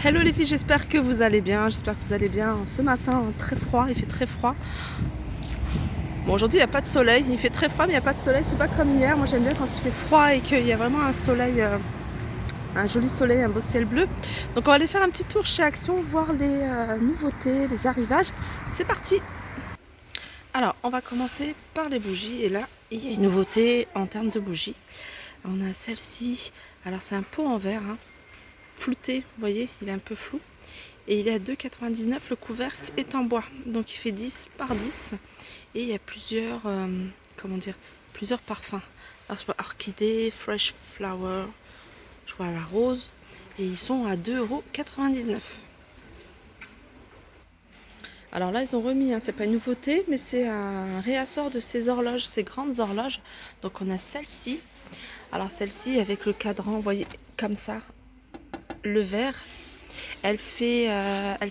Hello les filles, j'espère que vous allez bien. Ce matin, très froid, il fait très froid. Bon, aujourd'hui il n'y a pas de soleil, il fait très froid mais il n'y a pas de soleil, c'est pas comme hier. Moi j'aime bien quand il fait froid et qu'il y a vraiment un soleil, un joli soleil, un beau ciel bleu. Donc on va aller faire un petit tour chez Action, voir les nouveautés, les arrivages. C'est parti. Alors on va commencer par les bougies et là il y a une nouveauté en termes de bougies. On a celle-ci, alors c'est un pot en verre, flouté, vous voyez, il est un peu flou. Et il est à 2,99 €, le couvercle est en bois. Donc il fait 10 par 10. Et il y a plusieurs, plusieurs parfums. Alors je vois orchidée, fresh flower, je vois la rose. Et ils sont à 2,99 €. Alors là ils ont remis, c'est pas une nouveauté, mais c'est un réassort de ces horloges, ces grandes horloges. Donc on a celle-ci. Alors celle-ci avec le cadran, vous voyez, comme ça, le vert. Elle fait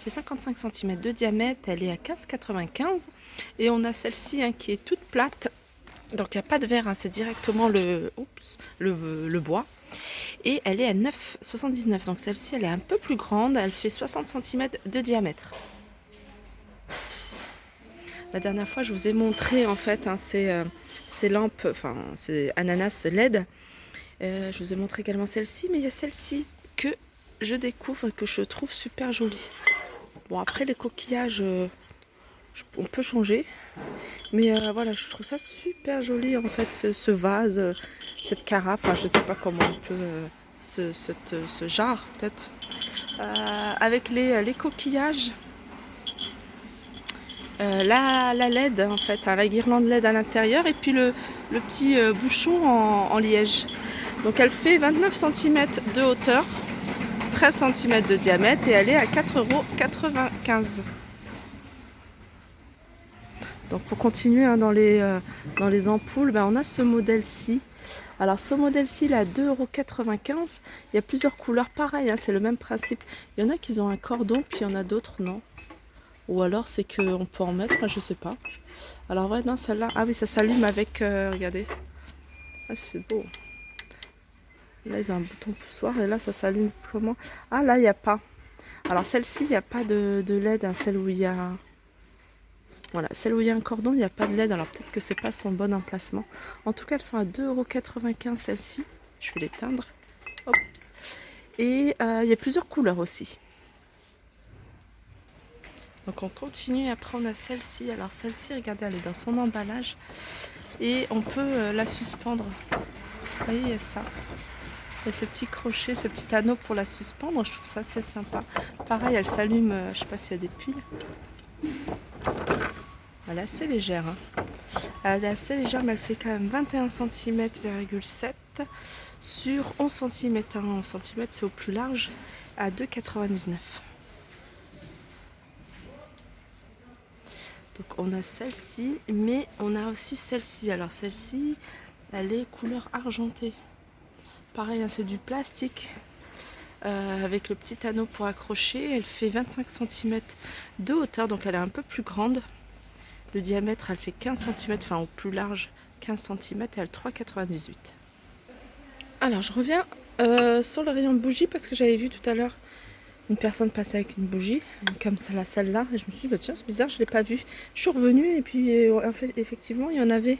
55 cm de diamètre, elle est à 15,95 €. Et on a celle-ci qui est toute plate. Donc il n'y a pas de verre, c'est directement le bois. Et elle est à 9,79 €. Donc celle-ci, elle est un peu plus grande, elle fait 60 cm de diamètre. La dernière fois, je vous ai montré en fait ces lampes, c'est ananas LED. Je vous ai montré également celle-ci, mais il y a celle-ci que je découvre, que je trouve super jolie. Bon, après les coquillages, on peut changer, mais voilà, je trouve ça super joli en fait, ce vase, cette carafe, je sais pas comment on peut, ce jarre peut-être, avec les coquillages, la LED en fait, la guirlande LED à l'intérieur, et puis le petit bouchon en liège. Donc elle fait 29 cm de hauteur, 13 cm de diamètre, et elle est à 4,95 €. Donc pour continuer dans les ampoules, on a ce modèle-ci. Alors ce modèle-ci, il est à 2,95 €. Il y a plusieurs couleurs, pareil, c'est le même principe. Il y en a qui ont un cordon, puis il y en a d'autres non. Ou alors c'est qu'on peut en mettre, je sais pas. Alors ouais, non, celle-là, ah oui, ça s'allume avec, regardez. Ah, c'est beau. Là, ils ont un bouton poussoir, et là, ça s'allume comment? Ah, là, il n'y a pas. Alors celle-ci, il n'y a pas de LED, celle où il y a... Voilà, celle où il y a un cordon, il n'y a pas de LED, alors peut-être que c'est pas son bon emplacement. En tout cas, elles sont à 2,95 € celle-ci. Je vais l'éteindre. Hop. Et il y a plusieurs couleurs aussi. Donc on continue, après on a celle-ci. Alors celle-ci, regardez, elle est dans son emballage. Et on peut la suspendre. Vous voyez, il y a ça. Il y a ce petit crochet, ce petit anneau pour la suspendre. Je trouve ça assez sympa. Pareil, elle s'allume, je sais pas s'il y a des piles. Elle est assez légère. Elle est assez légère, mais elle fait quand même 21 cm,7 sur 11 cm. 11 cm, c'est au plus large, à 2,99 €. Donc on a celle-ci, mais on a aussi celle-ci. Alors celle-ci, elle est couleur argentée. Pareil, c'est du plastique. Avec le petit anneau pour accrocher. Elle fait 25 cm de hauteur, donc elle est un peu plus grande. Le diamètre, elle fait 15 cm, au plus large 15 cm, et elle est 3,98 €. Alors je reviens sur le rayon de bougies, parce que j'avais vu tout à l'heure une personne passer avec une bougie comme celle-là, et je me suis dit tiens, c'est bizarre, je ne l'ai pas vue. Je suis revenue, et puis en fait, effectivement il y en avait,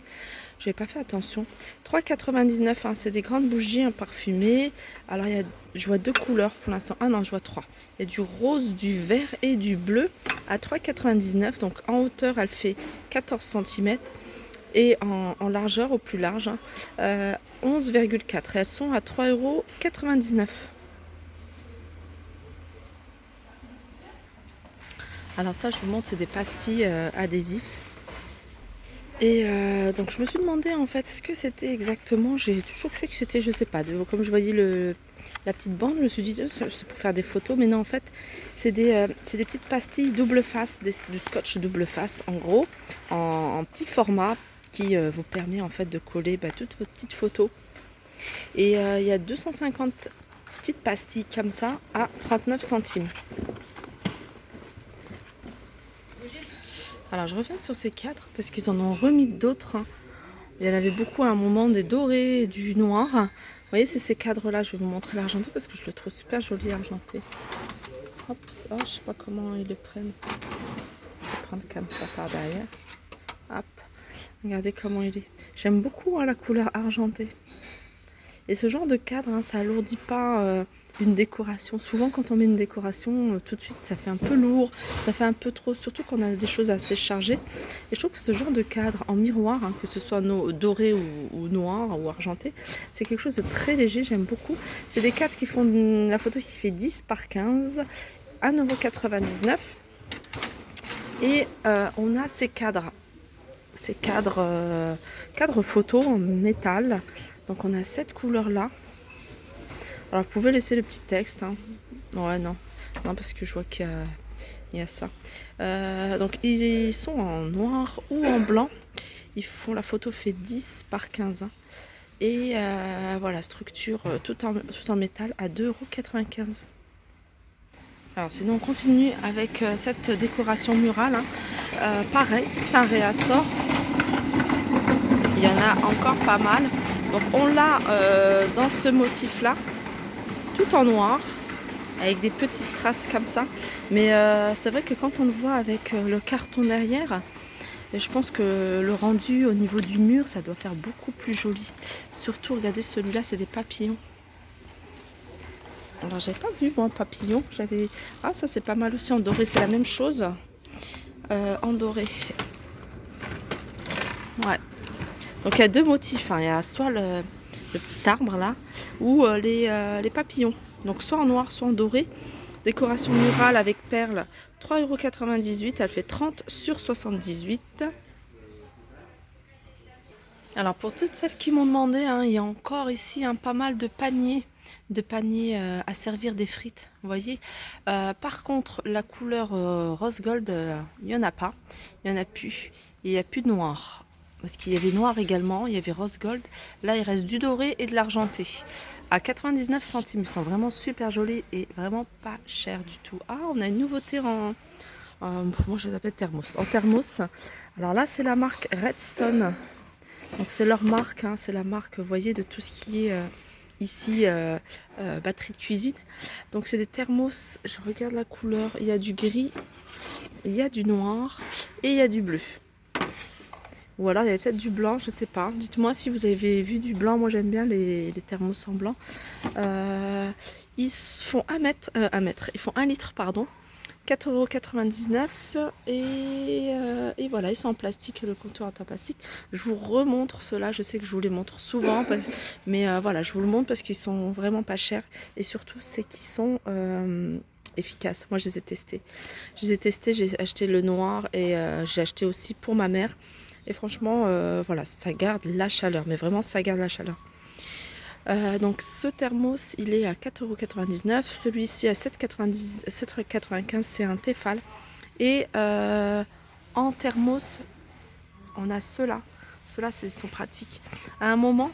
j'avais pas fait attention. 3,99 €, c'est des grandes bougies parfumées. Alors je vois deux couleurs pour l'instant, non, je vois trois. Il y a du rose, du vert et du bleu à 3,99 €. Donc en hauteur elle fait 14 cm, et en largeur, au plus large, 11,4 €. Elles sont à 3,99 €. Alors ça, je vous montre, c'est des pastilles adhésifs. Et donc je me suis demandé en fait ce que c'était exactement. J'ai toujours cru que c'était, je sais pas, comme je voyais la petite bande, je me suis dit c'est pour faire des photos, mais non, en fait c'est des petites pastilles double face, du scotch double face en gros, en petit format, qui vous permet en fait de coller toutes vos petites photos. Et il y a 250 petites pastilles comme ça à 39 centimes. Alors je reviens sur ces cadres, parce qu'ils en ont remis d'autres. Il y en avait beaucoup à un moment, des dorés, du noir. Vous voyez, c'est ces cadres là. Je vais vous montrer l'argenté, parce que je le trouve super joli argenté. Hop, oh, je sais pas comment ils le prennent. Je vais prendre comme ça par derrière. Hop, regardez comment il est. J'aime beaucoup la couleur argentée. Et ce genre de cadre, hein, ça alourdit pas une décoration. Souvent quand on met une décoration, tout de suite ça fait un peu lourd, ça fait un peu trop, surtout quand on a des choses assez chargées. Et je trouve que ce genre de cadre en miroir, hein, que ce soit doré ou noir ou argenté, c'est quelque chose de très léger, j'aime beaucoup. C'est des cadres qui font la photo qui fait 10 par 15, 1,99 €. Et on a ces cadres photo en métal. Donc on a cette couleur là. Alors vous pouvez laisser le petit texte. Hein. Ouais, non, parce que je vois qu'il y a ça. Donc ils sont en noir ou en blanc. Ils font, la photo fait 10 par 15. Hein. Et voilà, structure tout en métal à 2,95 €. Alors sinon on continue avec cette décoration murale. Hein. Pareil, c'est un réassort. Il y en a encore pas mal. Donc on l'a dans ce motif là, tout en noir, avec des petits strass comme ça. Mais c'est vrai que quand on le voit avec le carton derrière, je pense que le rendu au niveau du mur, ça doit faire beaucoup plus joli. Surtout, regardez, celui-là, c'est des papillons. Alors j'avais pas vu moi papillon. Ah, ça c'est pas mal aussi en doré, c'est la même chose. En doré. Ouais. Donc il y a deux motifs, hein. Il y a soit le petit arbre là, ou les papillons. Donc soit en noir, soit en doré. Décoration murale avec perles, 3,98 €. Elle fait 30 sur 78. Alors pour toutes celles qui m'ont demandé, hein, il y a encore ici pas mal de paniers à servir des frites, vous voyez. Par contre, la couleur rose gold, il n'y en a pas, il n'y en a plus. Et il n'y a plus de noir. Parce qu'il y avait noir également, il y avait rose gold. Là, il reste du doré et de l'argenté. À 99 centimes, ils sont vraiment super jolis et vraiment pas chers du tout. Ah, on a une nouveauté moi je les appelle thermos. En thermos. Alors là, c'est la marque Redstone. Donc c'est leur marque, hein, c'est la marque, vous voyez, de tout ce qui est ici batterie de cuisine. Donc c'est des thermos, je regarde la couleur, il y a du gris, il y a du noir et il y a du bleu. Ou alors il y avait peut-être du blanc, je sais pas. Dites-moi si vous avez vu du blanc. Moi j'aime bien les thermos en blanc. Ils font 1 mètre, ils font 1 litre, pardon. 4,99 € et voilà, ils sont en plastique, le contour est en plastique. Je vous remontre ceux-là, je sais que je vous les montre souvent, mais voilà, je vous le montre parce qu'ils sont vraiment pas chers et surtout c'est qu'ils sont efficaces. Moi je les ai testés. J'ai acheté le noir et j'ai acheté aussi pour ma mère. Et franchement, voilà, ça garde la chaleur, mais vraiment ça garde la chaleur. Donc ce thermos, il est à 4,99 €. Celui-ci à 7,95 €, c'est un Tefal. Et en thermos, on a ceux-là. Ceux-là, sont pratiques. À un moment,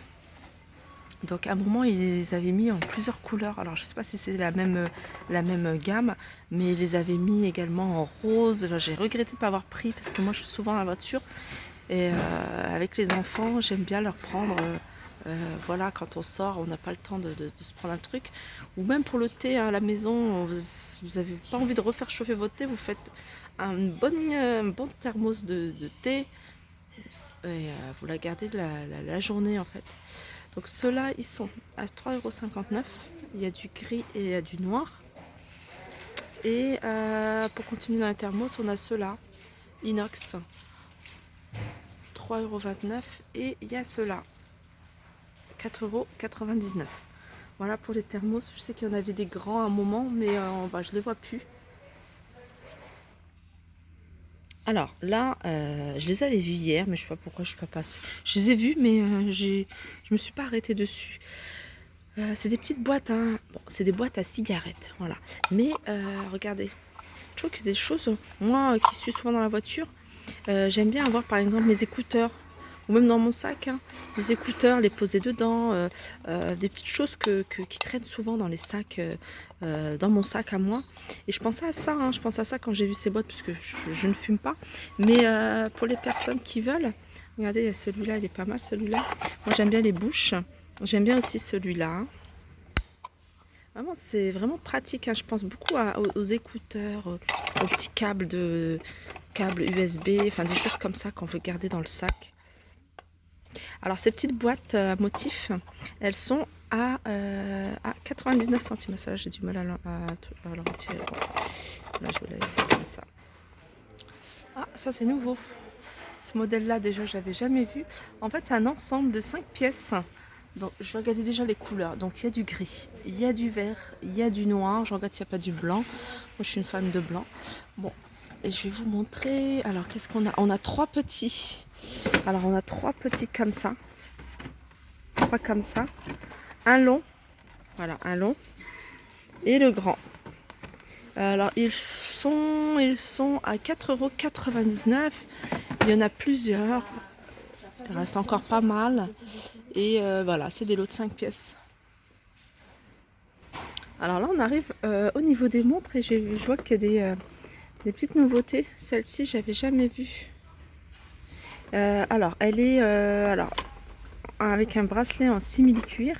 ils les avaient mis en plusieurs couleurs. Alors, je sais pas si c'est la même gamme, mais ils les avaient mis également en rose. Enfin, j'ai regretté de ne pas avoir pris parce que moi, je suis souvent dans la voiture. Et avec les enfants, j'aime bien leur prendre... voilà, quand on sort, on n'a pas le temps de se prendre un truc. Ou même pour le thé à la maison, vous n'avez pas envie de refaire chauffer votre thé, vous faites un bon thermos de thé et vous la gardez la journée en fait. Donc ceux-là, ils sont à 3,59 €. Il y a du gris et il y a du noir. Et pour continuer dans les thermos, on a ceux-là, inox, 3,29 €. Et il y a ceux-là, 4,99 €. Voilà pour les thermos. Je sais qu'il y en avait des grands à un moment, mais je les vois plus. Alors là, je les avais vus hier, mais je sais pas pourquoi je suis pas passée. Je les ai vus, mais je me suis pas arrêtée dessus. C'est des petites boîtes, hein. Bon, c'est des boîtes à cigarettes, voilà. Mais regardez, je trouve que c'est des choses, moi qui suis souvent dans la voiture, j'aime bien avoir par exemple mes écouteurs. Ou même dans mon sac, hein, les écouteurs, les poser dedans, des petites choses qui traînent souvent dans les sacs, dans mon sac à moi. Et je pensais à ça, hein, quand j'ai vu ces boîtes, parce que je ne fume pas. Mais pour les personnes qui veulent, regardez, celui-là, il est pas mal, celui-là. Moi, j'aime bien les bouches. J'aime bien aussi celui-là. Hein. Vraiment, c'est vraiment pratique, hein. Je pense beaucoup aux écouteurs, aux petits câbles USB, enfin des choses comme ça qu'on veut garder dans le sac. Alors ces petites boîtes à motifs, elles sont à 99 centimes. Ça, j'ai du mal à le retirer. Bon, là, je vais la laisser comme ça. Ah, ça c'est nouveau. Ce modèle-là, déjà, je l'avais jamais vu. En fait, c'est un ensemble de 5 pièces. Donc, je vais regarder déjà les couleurs. Donc, il y a du gris, il y a du vert, il y a du noir. Je regarde s'il n'y a pas du blanc. Moi, je suis une fan de blanc. Bon, et je vais vous montrer. Alors, qu'est-ce qu'on a? On a 3 petits. Alors, on a 3 petits comme ça. 3 comme ça. Un long. Voilà, un long. Et le grand. Alors, ils sont à 4,99 €. Il y en a plusieurs. Il reste encore pas mal. Et voilà, c'est des lots de 5 pièces. Alors là, on arrive au niveau des montres et je vois qu'il y a des petites nouveautés. Celle-ci, j'avais jamais vue. Alors, elle est avec un bracelet en simili-cuir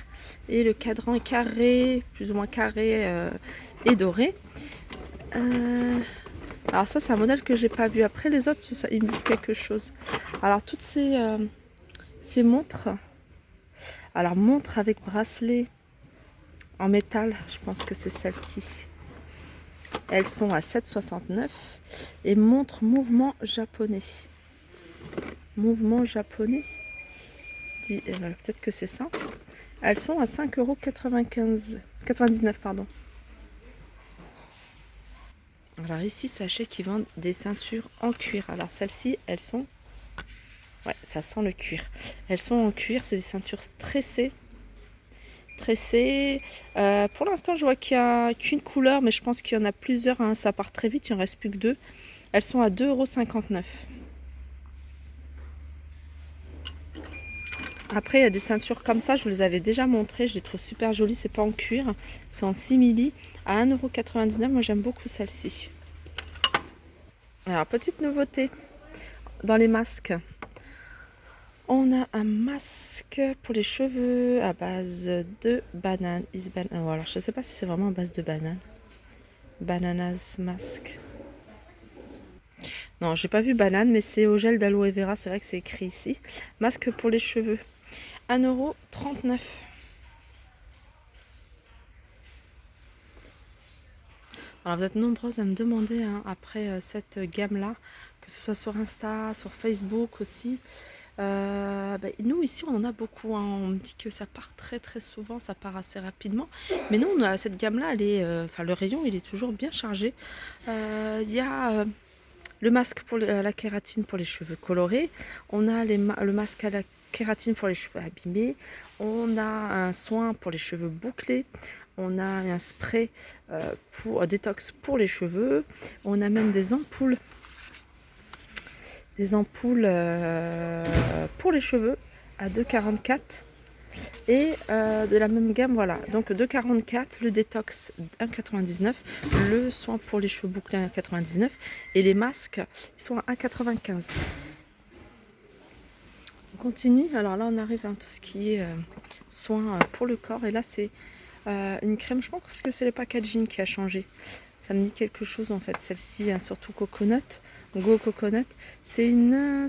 et le cadran est carré, plus ou moins carré et doré. Alors ça, c'est un modèle que j'ai pas vu. Après, les autres, ils me disent quelque chose. Alors, toutes ces montres. Alors, montre avec bracelet en métal, je pense que c'est celle-ci. Elles sont à 7,69 € et montre mouvement japonais. Mouvement japonais. Peut-être que c'est ça. Elles sont à 5,99 €, pardon. Alors ici, sachez qu'ils vendent des ceintures en cuir. Alors celles-ci, elles sont... Ouais, ça sent le cuir. Elles sont en cuir, c'est des ceintures tressées. Pour l'instant, je vois qu'il n'y a qu'une couleur, mais je pense qu'il y en a plusieurs, hein. Ça part très vite, il ne reste plus que 2. Elles sont à 2,59 €. Après, il y a des ceintures comme ça, je vous les avais déjà montrées, je les trouve super jolies, c'est pas en cuir, c'est en simili, à 1,99 €. Moi, j'aime beaucoup celle-ci. Alors, petite nouveauté dans les masques. On a un masque pour les cheveux à base de banane. Alors, je ne sais pas si c'est vraiment à base de banane. Bananas mask. Non, j'ai pas vu banane, mais c'est au gel d'aloe vera. C'est vrai que c'est écrit ici. Masque pour les cheveux. 1,39 €. Alors, vous êtes nombreuses à me demander, hein, après cette gamme-là, que ce soit sur Insta, sur Facebook aussi. Nous ici on en a beaucoup, hein. On me dit que ça part très très souvent, ça part assez rapidement, mais nous on a cette gamme là, le rayon il est toujours bien chargé. Il y a le masque pour la kératine pour les cheveux colorés, on a le masque à la kératine pour les cheveux abîmés, on a un soin pour les cheveux bouclés, on a un spray pour détox pour les cheveux, on a même des ampoules pour les cheveux à 2,44 € et de la même gamme, voilà, donc 2,44 €, le détox 1,99 €, le soin pour les cheveux bouclés 1,99 € et les masques ils sont à 1,95 €. On continue, alors là on arrive à tout ce qui est soin pour le corps et là c'est une crème, je pense que c'est le packaging qui a changé. Ça me dit quelque chose en fait, celle-ci, hein, surtout coconut. Go Coconut, c'est une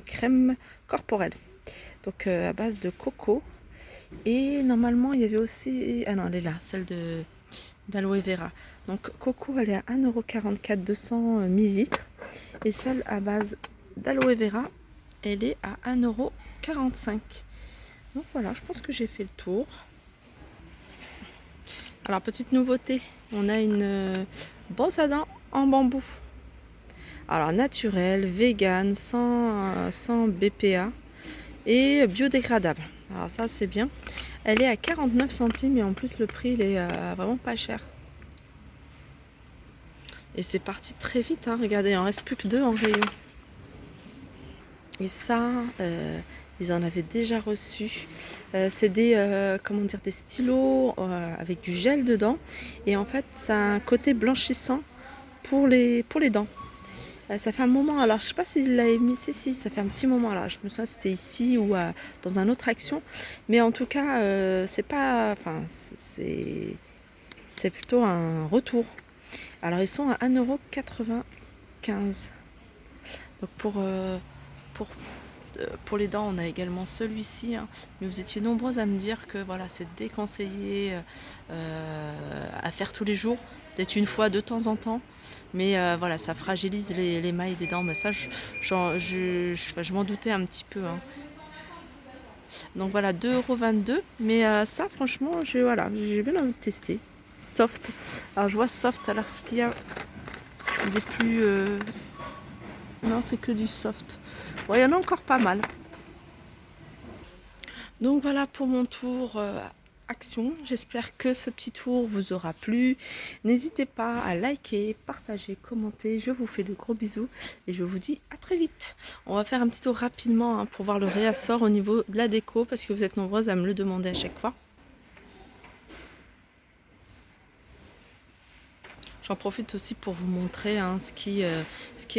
crème corporelle, donc à base de coco. Et normalement il y avait aussi, ah non elle est là, celle d'aloe vera. Donc coco elle est à 1,44 €, 200 ml, et celle à base d'aloe vera elle est à 1,45 €. Donc voilà, je pense que j'ai fait le tour. Alors petite nouveauté, on a une brosse à dents en bambou. Alors naturel, vegan, sans BPA et biodégradable. Alors ça c'est bien. Elle est à 49 centimes et en plus le prix il est vraiment pas cher. Et c'est parti très vite, hein. Regardez, il en reste plus que 2 en rayon. Et ça, ils en avaient déjà reçu. C'est des stylos avec du gel dedans. Et en fait, ça a un côté blanchissant pour les dents. Ça fait un moment, alors je sais pas s'il l'avait mis, si, ça fait un petit moment, alors je me souviens c'était ici ou dans un autre action, mais en tout cas c'est pas, enfin c'est c'est plutôt un retour. Alors ils sont à 1,95 €. Donc pour les dents, on a également celui-ci, hein. Mais vous étiez nombreuses à me dire que voilà, c'est déconseillé à faire tous les jours, peut-être une fois de temps en temps. Mais voilà, ça fragilise les mailles des dents. Mais ça, je m'en doutais un petit peu, hein. Donc voilà, 2,22 €. Mais ça, franchement, voilà, j'ai bien envie de tester. Soft. Alors je vois soft, alors ce qu'il y a des plus... Non, c'est que du soft. Bon, il y en a encore pas mal. Donc voilà pour mon tour action. J'espère que ce petit tour vous aura plu. N'hésitez pas à liker, partager, commenter. Je vous fais de gros bisous et je vous dis à très vite. On va faire un petit tour rapidement, hein, pour voir le réassort au niveau de la déco parce que vous êtes nombreuses à me le demander à chaque fois. J'en profite aussi pour vous montrer, hein, ce qui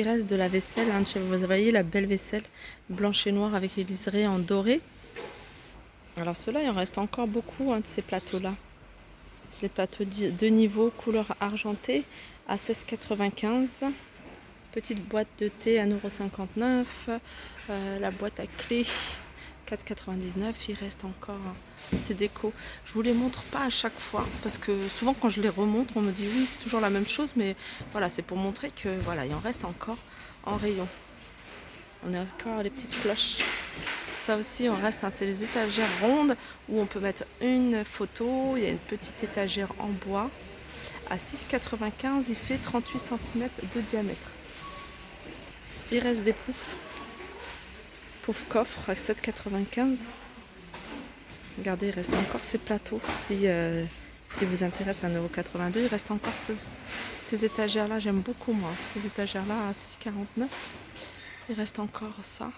reste de la vaisselle, hein. Vous voyez la belle vaisselle blanche et noire avec les liserés en doré. Alors ceux-là, il en reste encore beaucoup, hein, de ces plateaux-là. Ces plateaux de niveau couleur argentée à 16,95 €. Petite boîte de thé à 1,59 €. La boîte à clé 4,99 €. Il reste encore, hein, ces décos. Je vous les montre pas à chaque fois parce que souvent quand je les remonte, on me dit oui, c'est toujours la même chose, mais voilà, c'est pour montrer que voilà, il en reste encore en rayon. On a encore les petites cloches. Ça aussi, on reste, hein, c'est les étagères rondes où on peut mettre une photo. Il y a une petite étagère en bois à 6,95 €. Il fait 38 cm de diamètre. Il reste des poufs. Pouf coffre à 7,95 €. Regardez, il reste encore ces plateaux. Si vous intéresse à 1,82 €, il reste encore ces étagères-là. J'aime beaucoup, moi, ces étagères-là à 6,49 €. Il reste encore ça.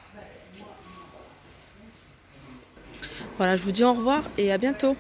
Voilà, je vous dis au revoir et à bientôt.